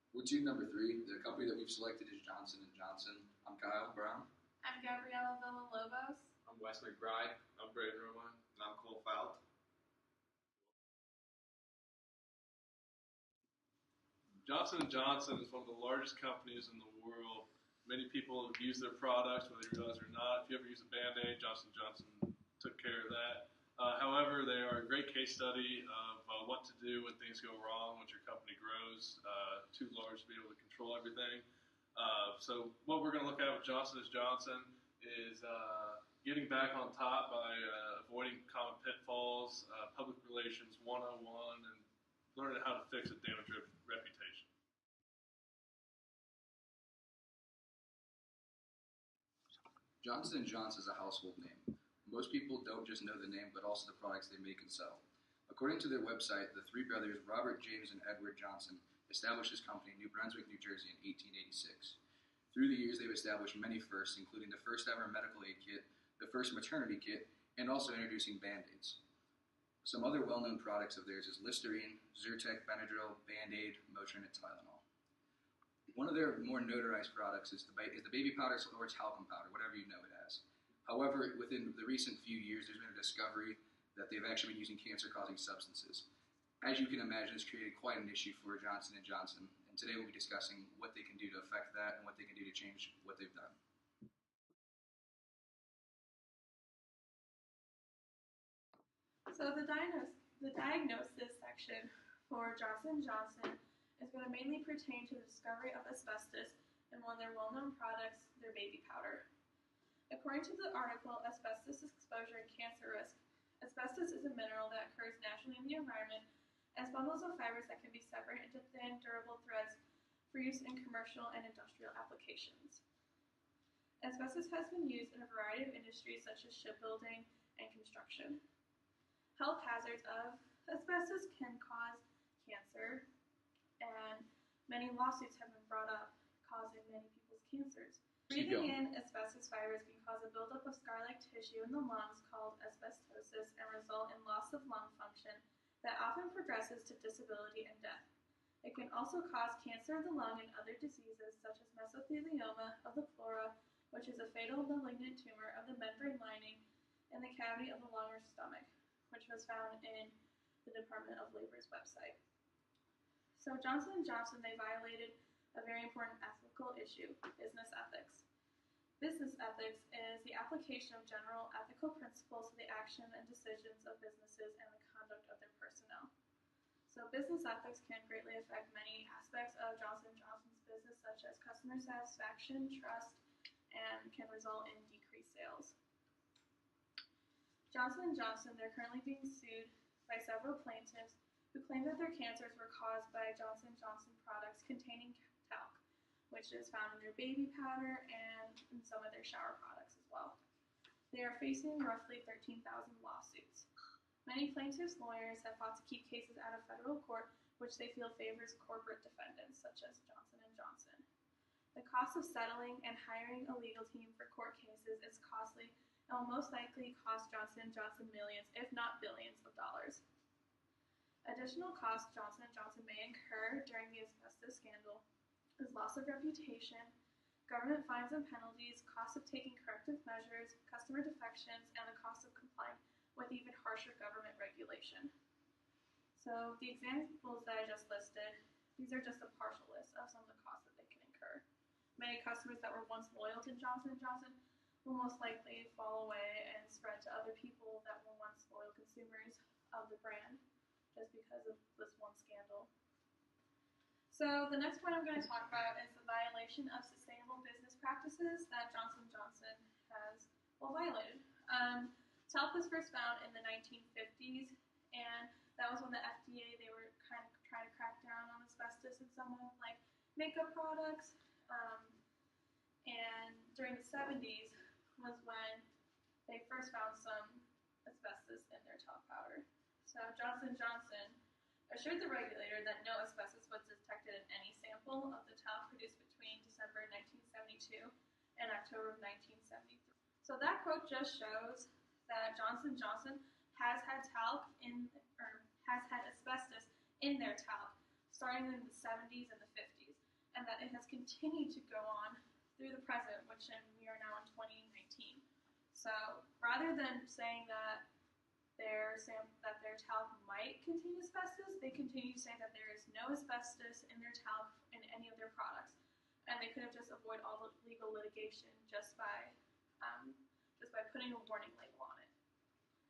Routine number three, the company that we've selected is Johnson & Johnson. I'm Kyle Brown. I'm Gabriella Villalobos. I'm Wes McBride. I'm Braden Romine. And I'm Cole Fout. Johnson & Johnson is one of the largest companies in the world. Many people use their products, whether you realize it or not. If you ever use a Band-Aid, Johnson & Johnson took care of that. However, they are a great case study of what to do when things go wrong, once your company grows too large to be able to control everything. So what we're going to look at with Johnson & Johnson is getting back on top by avoiding common pitfalls, public relations 101, and learning how to fix a damaged reputation. Johnson & Johnson is a household name. Most people don't just know the name, but also the products they make and sell. According to their website, the three brothers, Robert, James, and Edward Johnson, established this company in New Brunswick, New Jersey in 1886. Through the years, they've established many firsts, including the first ever medical aid kit, the first maternity kit, and also introducing Band-Aids. Some other well-known products of theirs is Listerine, Zyrtec, Benadryl, Band-Aid, Motrin, and Tylenol. One of their more notarized products is the baby powder or talcum powder, whatever you know it as. However, within the recent few years, there's been a discovery that they've actually been using cancer-causing substances. As you can imagine, it's created quite an issue for Johnson & Johnson, and today we'll be discussing what they can do to affect that and what they can do to change what they've done. So the diagnosis section for Johnson & Johnson is going to mainly pertain to the discovery of asbestos in one of their well-known products, their baby powder. According to the article, Asbestos Exposure and Cancer Risk, asbestos is a mineral that occurs naturally in the environment as bundles of fibers that can be separated into thin, durable threads for use in commercial and industrial applications. Asbestos has been used in a variety of industries such as shipbuilding and construction. Health hazards of asbestos can cause cancer, and many lawsuits have been brought up causing many people's cancers. Breathing in asbestos fibers can cause a buildup of scar-like tissue in the lungs called asbestosis and result in loss of lung function that often progresses to disability and death. It can also cause cancer of the lung and other diseases such as mesothelioma of the pleura, which is a fatal malignant tumor of the membrane lining in the cavity of the lung or stomach, which was found in the Department of Labor's website. So Johnson & Johnson, they violated a very important ethical issue, business ethics. Business ethics is the application of general ethical principles to the action and decisions of businesses and the conduct of their personnel. So business ethics can greatly affect many aspects of Johnson & Johnson's business, such as customer satisfaction, trust, and can result in decreased sales. Johnson & Johnson, they're currently being sued by several plaintiffs who claim that their cancers were caused by Johnson & Johnson products containing talc, which is found in their baby powder and in some of their shower products as well. They are facing roughly 13,000 lawsuits. Many plaintiffs' lawyers have fought to keep cases out of federal court, which they feel favors corporate defendants such as Johnson & Johnson. The cost of settling and hiring a legal team for court cases is costly and will most likely cost Johnson & Johnson millions, if not billions of dollars. Additional costs Johnson & Johnson may incur during the asbestos scandal is loss of reputation, government fines and penalties, cost of taking corrective measures, customer defections, and the cost of complying with even harsher government regulation. So the examples that I just listed, these are just a partial list of some of the costs that they can incur. Many customers that were once loyal to Johnson & Johnson will most likely fall away and spread to other people that were once loyal consumers of the brand just because of this one scandal. So the next point I'm going to talk about is the violation of sustainable business practices that Johnson & Johnson has violated. Talc was first found in the 1950s, and that was when the FDA, they were kind of trying to crack down on asbestos in some of like makeup products. And during the 70s was when they first found some asbestos in their talc powder. So Johnson & Johnson assured the regulator that no asbestos was detected in any sample of the talc produced between December 1972 and October of 1973. So that quote just shows that Johnson & Johnson has had asbestos in their talc starting in the 70s and the 50s. and that it has continued to go on through the present, we are now in 2019. So rather than saying that their talc might contain asbestos, they continue to say that there is no asbestos in their talc in any of their products, and they could have just avoided all the legal litigation just by putting a warning label on it.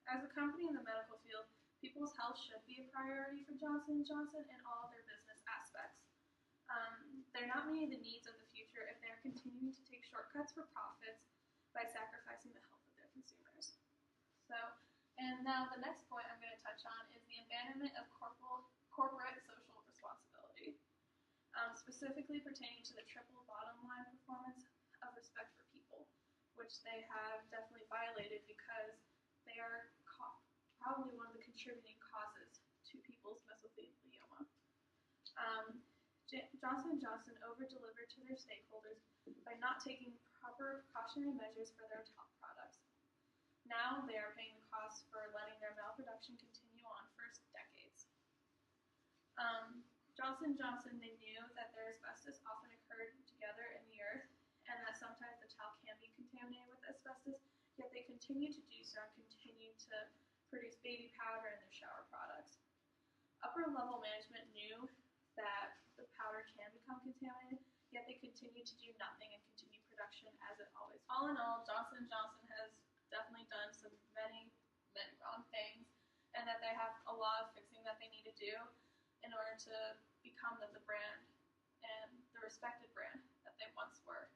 As a company in the medical field, people's health should be a priority for Johnson & Johnson in all of their business aspects. They're not meeting the needs of the future if they're continuing to take shortcuts for profits by sacrificing the health of their consumers. And now the next point I'm going to touch on is the abandonment of corporate social responsibility, specifically pertaining to the triple bottom line performance of respect for people, which they have definitely violated because they are probably one of the contributing causes to people's mesothelioma. Johnson & Johnson over-delivered to their stakeholders by not taking proper precautionary measures for their top products. Now they are paying the cost for letting their malproduction continue on for decades. Johnson & Johnson, they knew that their asbestos often occurred together in the earth and that sometimes the talc can be contaminated with asbestos, yet they continue to do so and continue to produce baby powder in their shower products. Upper level management knew that the powder can become contaminated, yet they continue to do nothing and continue production as it always. All in all, Johnson & Johnson has definitely done some many wrong things, and that they have a lot of fixing that they need to do in order to become the brand and the respected brand that they once were.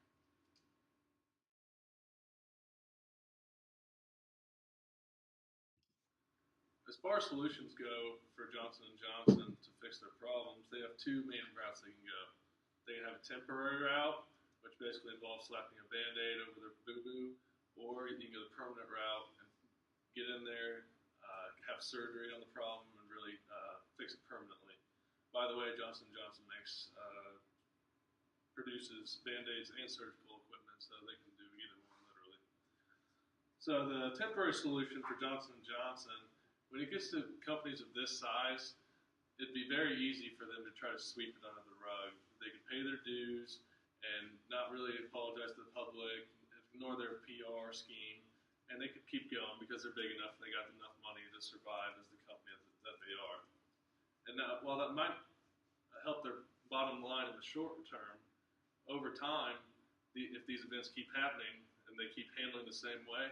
As far as solutions go for Johnson & Johnson to fix their problems, they have two main routes they can go. They can have a temporary route, which basically involves slapping a Band-Aid over their boo-boo, or you can go the permanent route and get in there, have surgery on the problem, and really fix it permanently. By the way, Johnson & Johnson produces Band-Aids and surgical equipment, so they can do either one, literally. So the temporary solution for Johnson & Johnson, when it gets to companies of this size, it'd be very easy for them to try to sweep it under the rug. They could pay their dues and not really apologize to the public, ignore their PR scheme, and they could keep going because they're big enough and they got enough money to survive as the company that they are. And now, while that might help their bottom line in the short term, over time, if these events keep happening and they keep handling the same way,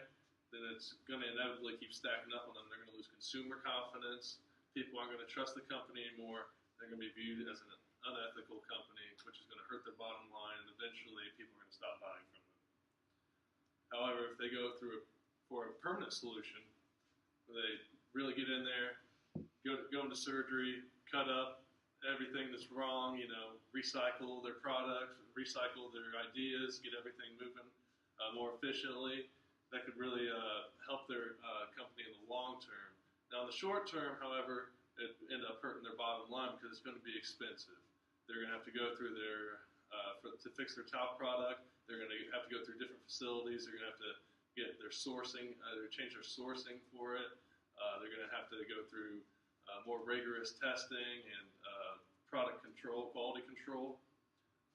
then it's going to inevitably keep stacking up on them. They're going to lose consumer confidence. People aren't going to trust the company anymore. They're going to be viewed as an unethical company, which is going to hurt their bottom line, and eventually people are going to stop buying from them. However, if they go for a permanent solution, where they really get in there, go into surgery, cut up everything that's wrong, recycle their products, recycle their ideas, get everything moving more efficiently, that could really help their company in the long term. Now, in the short term, however, it end up hurting their bottom line because it's going to be expensive. They're going to have to go through to fix their top product. They're going to have to go through different facilities. They're going to have to get their sourcing, change their sourcing for it. They're going to have to go through more rigorous testing and product control, quality control.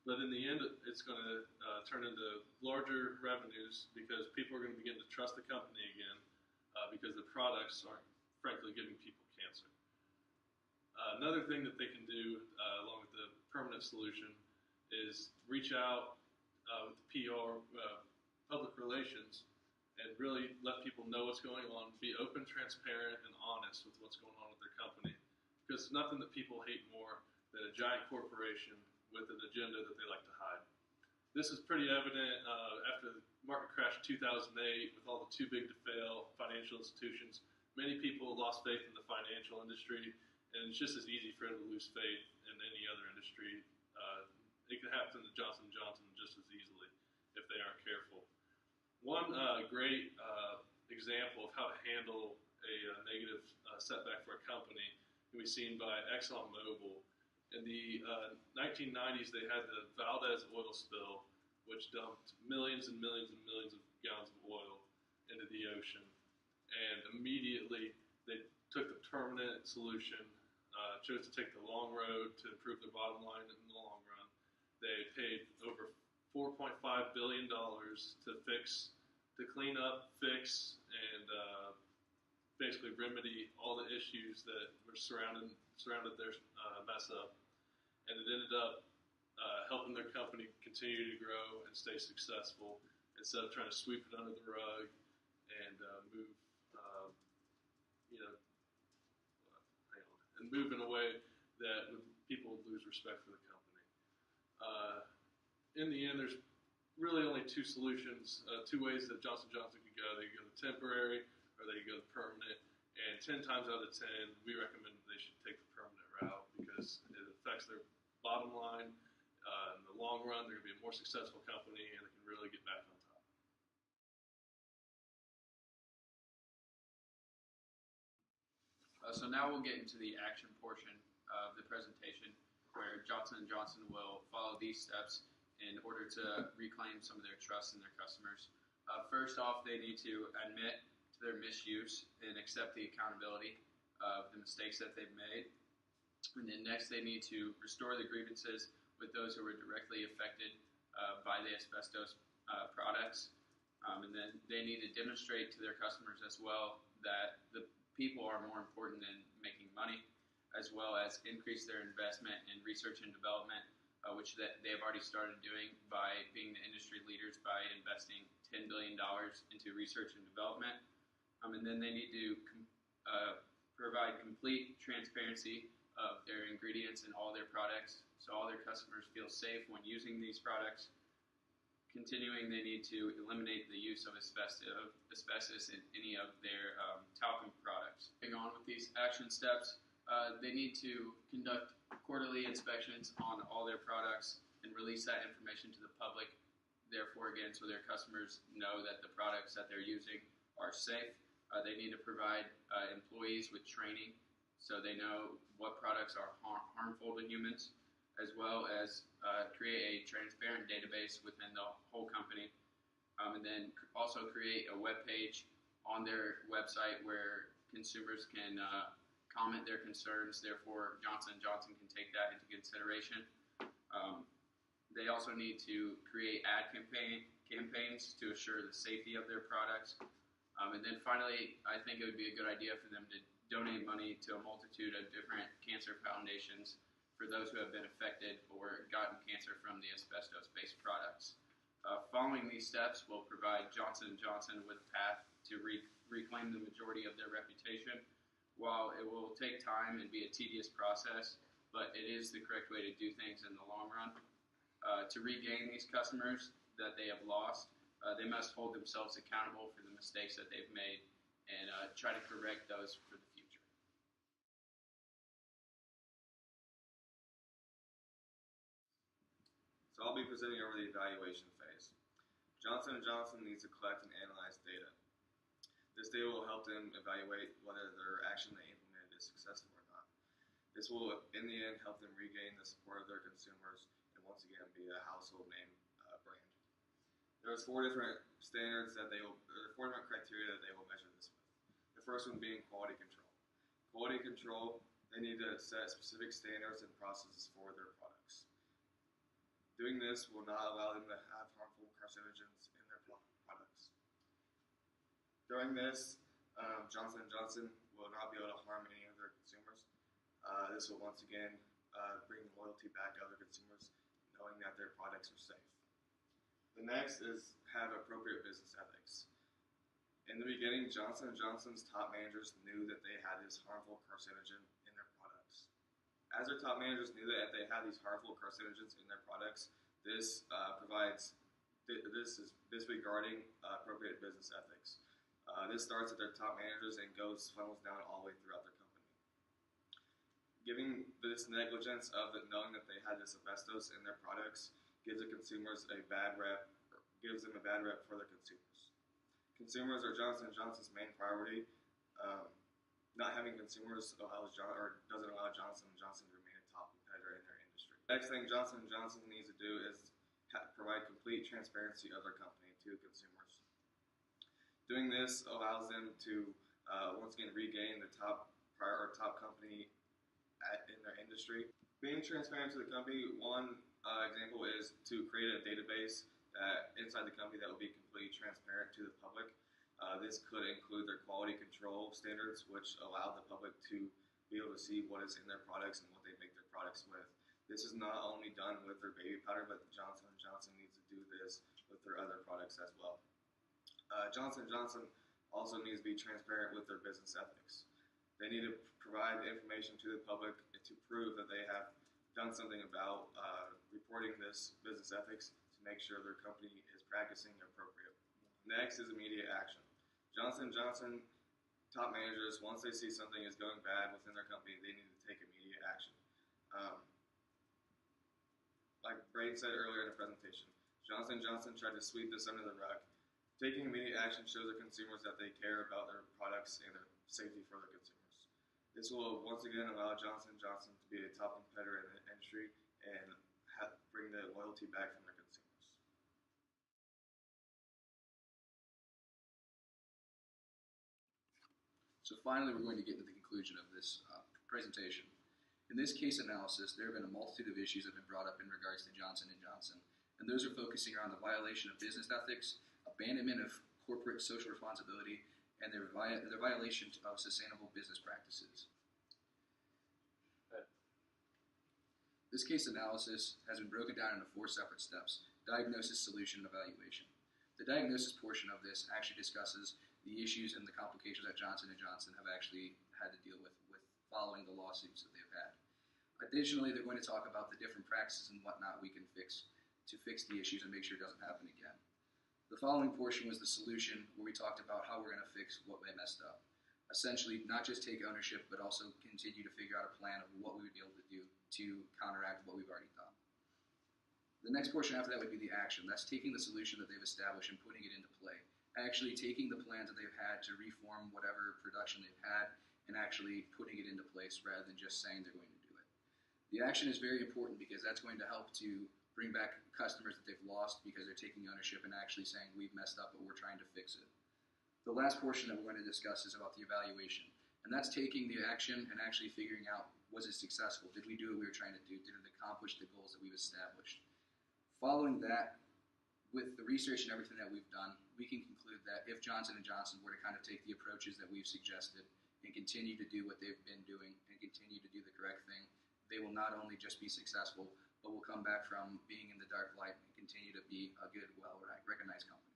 But in the end, it's going to turn into larger revenues because people are going to begin to trust the company again because the products aren't, frankly, giving people cancer. Another thing that they can do, along with the permanent solution, is reach out with the PR, public relations, and really let people know what's going on, be open, transparent, and honest with what's going on with their company. Because there's nothing that people hate more than a giant corporation with an agenda that they like to hide. This is pretty evident after the market crash in 2008 with all the too big to fail financial institutions. Many people lost faith in the financial industry, and it's just as easy for them to lose faith in any other industry. It can happen to Johnson & Johnson just as easily if they aren't careful. One great example of how to handle a negative setback for a company can be seen by ExxonMobil. In the 1990s, they had the Valdez oil spill, which dumped millions and millions and millions of gallons of oil into the ocean. And immediately, they took the permanent solution, chose to take the long road to improve their bottom line in the long run, They paid over $4.5 billion to clean up, fix, and basically remedy all the issues that were surrounded their mess up. And it ended up helping their company continue to grow and stay successful instead of trying to sweep it under the rug and move, you know, and move in a way that people would lose respect for the company. In the end, there's really only two solutions, two ways that Johnson & Johnson could go. They could go the temporary or they could go the permanent. And 10 times out of 10, we recommend they should take the permanent route because it affects their bottom line. In the long run, they're going to be a more successful company and they can really get back on top. So now we'll get into the action portion of the presentation where Johnson & Johnson will follow these steps in order to reclaim some of their trust in their customers. First off, they need to admit to their misuse and accept the accountability of the mistakes that they've made. And then next, they need to restore the grievances with those who were directly affected by the asbestos products. And then they need to demonstrate to their customers as well that the people are more important than making money, as well as increase their investment in research and development, which they have already started doing by being the industry leaders by investing $10 billion into research and development. And then they need to provide complete transparency of their ingredients in all their products, so all their customers feel safe when using these products. Continuing, they need to eliminate the use of asbestos in any of their talcum products. Going on with these action steps, they need to conduct quarterly inspections on all their products and release that information to the public. Therefore, again, so their customers know that the products that they're using are safe. They need to provide employees with training so they know what products are harmful to humans, as well as create a transparent database within the whole company. And then also create a web page on their website where consumers can comment their concerns. Therefore, Johnson & Johnson can take that into consideration. They also need to create ad campaigns to assure the safety of their products. And then finally, I think it would be a good idea for them to donate money to a multitude of different cancer foundations for those who have been affected or gotten cancer from the asbestos-based products. Following these steps will provide Johnson & Johnson with a path to reclaim the majority of their reputation. While it will take time and be a tedious process, but it is the correct way to do things in the long run. To regain these customers that they have lost, they must hold themselves accountable for the mistakes that they've made and try to correct those for the future. So I'll be presenting over the evaluation phase. Johnson & Johnson needs to collect and analyze data. This data will help them evaluate whether their action they implemented is successful or not. This will, in the end, help them regain the support of their consumers and once again be a household name brand. There's four different criteria that they will measure this with. The first one being quality control. Quality control, they need to set specific standards and processes for their products. Doing this will not allow them to have harmful carcinogens in their products. During this, Johnson & Johnson will not be able to harm any of their consumers. This will once again bring loyalty back to other consumers, knowing that their products are safe. The next is have appropriate business ethics. In the beginning, Johnson & Johnson's top managers knew that they had this harmful carcinogen in their products. As their top managers knew that they had these harmful carcinogens in their products, this is regarding appropriate business ethics. This starts at their top managers and funnels down all the way throughout their company. Giving this negligence of knowing that they had this asbestos in their products gives the consumers a bad rep, gives them a bad rep for the consumers. Consumers are Johnson & Johnson's main priority. Not having consumers doesn't allow Johnson & Johnson to remain a top competitor in their industry. Next thing Johnson & Johnson needs to do is provide complete transparency of their company to consumers. Doing this allows them to once again regain the top company in their industry. Being transparent to the company, one, example is to create a database inside the company that will be completely transparent to the public. This could include their quality control standards, which allow the public to be able to see what is in their products and what they make their products with. This is not only done with their baby powder, but Johnson & Johnson needs to do this with their other products as well. Johnson & Johnson also needs to be transparent with their business ethics. They need to provide information to the public to prove that they have done something about reporting this business ethics to make sure their company is practicing appropriate. Next is immediate action. Johnson & Johnson top managers, once they see something is going bad within their company, they need to take immediate action. Like Braden said earlier in the presentation, Johnson & Johnson tried to sweep this under the rug. Taking immediate action shows their consumers that they care about their products and their safety for their consumers. This will once again allow Johnson & Johnson to be a top competitor in the industry and bring the loyalty back from their consumers. So finally, we're going to get to the conclusion of this presentation. In this case analysis, there have been a multitude of issues that have been brought up in regards to Johnson & Johnson, and those are focusing around the violation of business ethics, abandonment of corporate social responsibility, and their violation of sustainable business practices. This case analysis has been broken down into 4 separate steps: diagnosis, solution, and evaluation. The diagnosis portion of this actually discusses the issues and the complications that Johnson & Johnson have actually had to deal with following the lawsuits that they've had. Additionally, they're going to talk about the different practices and whatnot we can fix to fix the issues and make sure it doesn't happen again. The following portion was the solution, where we talked about how we're going to fix what they messed up. Essentially, not just take ownership, but also continue to figure out a plan of what we would be able to do to counteract what we've already done. The next portion after that would be the action. That's taking the solution that they've established and putting it into play. Actually taking the plans that they've had to reform whatever production they've had and actually putting it into place rather than just saying they're going to do it. The action is very important because that's going to help to bring back customers that they've lost because they're taking ownership and actually saying we've messed up but we're trying to fix it. The last portion that we're going to discuss is about the evaluation, and that's taking the action and actually figuring out, was it successful? Did we do what we were trying to do? Did it accomplish the goals that we've established? Following that, with the research and everything that we've done, we can conclude that if Johnson & Johnson were to kind of take the approaches that we've suggested and continue to do what they've been doing and continue to do the correct thing, they will not only just be successful, but will come back from being in the dark light and continue to be a good, well-recognized company.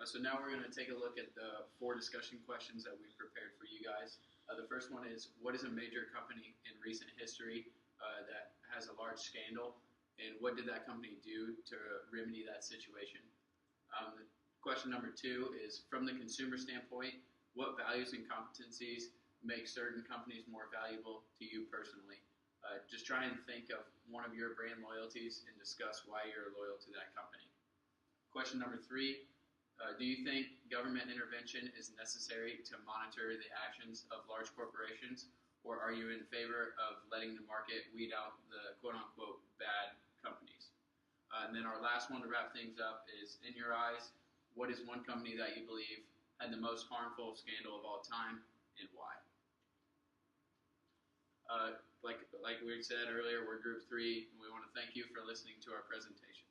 So now we're going to take a look at the 4 discussion questions that we've prepared for you guys. The first one is, what is a major company in recent history that has a large scandal, and what did that company do to remedy that situation? Question number 2 is, from the consumer standpoint, what values and competencies make certain companies more valuable to you personally? Just try and think of one of your brand loyalties and discuss why you're loyal to that company. Question number 3, do you think government intervention is necessary to monitor the actions of large corporations, or are you in favor of letting the market weed out the quote-unquote bad companies? And then our last one to wrap things up is, in your eyes, what is one company that you believe had the most harmful scandal of all time, and why? Like we said earlier, we're Group 3, and we want to thank you for listening to our presentation.